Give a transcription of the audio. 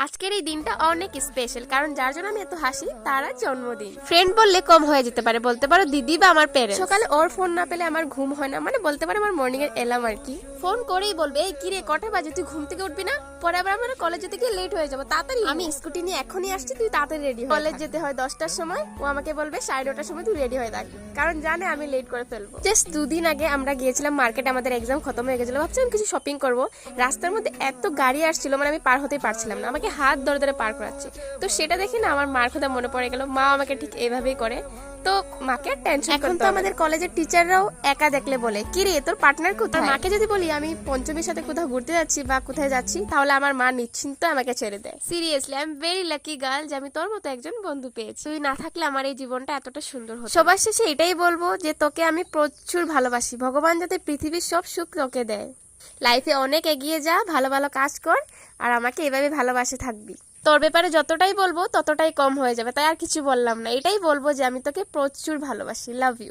আজকের এই দিনটা অনেক স্পেশাল, কারণ যার জন্য আমি এত হাসি তার আজ জন্মদিন। ফ্রেন্ড বললে কম হয়ে যেতে পারে, বলতে পারো দিদি বা আমার পেরেন্টস। সকালে ওর ফোন না পেলে আমার ঘুম হয় না, মানে বলতে পারো আমার মর্নিং এর এলার্ম আর কি। ফোন করেই বলবে এই কিরে কটা বাজে, তুই ঘুম থেকে উঠবি না? পরে আবার আমার কলেজ যেতে গিয়ে লেট হয়ে যাবো, তাড়াতাড়ি। আমি স্কুটি নিয়ে এখনই আসছি, তুই তাড়াতাড়ি রেডি হয়। কলেজ যেতে হয় 10টার সময়, ও আমাকে বলবে 9:30টার সময় তুই রেডি হয়ে থাক, কারণ জানে আমি লেট করে ফেলবো। জাস্ট 2 দিন আগে আমরা গিয়েছিলাম মার্কেটে, আমাদের এক্সাম খতম হয়ে গেছিল, ভাবছিলাম কিছু শপিং করবো। রাস্তার মধ্যে এত গাড়ি আসছিল, মানে আমি পার হতেই পারছিলাম না, আমাকে হাত ধরে ধরে পার করাচ্ছে। তো সেটা দেখে না আমার মার কথা মনে পড়ে গেল, মা আমাকে ঠিক এইভাবেই করে। তো মাকে টেনশন এখন তো আমাদের কলেজের টিচাররাও একা দেখলে বলে কি রে তোর পার্টনার কোথায়। মাকে যদি বলি আমি পঞ্চমীর সাথে কোথাও ঘুরতে যাচ্ছি বা কোথায় যাচ্ছি, তাহলে আমার মা নিশ্চিন্ত আমাকে ছেড়ে দেয়। Seriously I am very lucky girl যে আমি তোর মতো একজন বন্ধু পেয়েছি। তুই না থাকলে আমার এই জীবনটা এতটা সুন্দর হতো। সবার শেষে এটাই বলবো যে তোকে আমি প্রচুর ভালোবাসি, ভগবান যাতে পৃথিবীর সব সুখ তোকে দেয়। লাইফে অনেক এগিয়ে যা, ভালো ভালো কাজ কর, আর আমাকে এভাবে ভালোবাসে থাকবি। তোর ব্যাপারে যতটাই বলবো ততটাই কম হয়ে যাবে, তাই আর কিছু বললাম না, এটাই বলবো যে আমি তোকে প্রচুর ভালোবাসি, লাভ ইউ।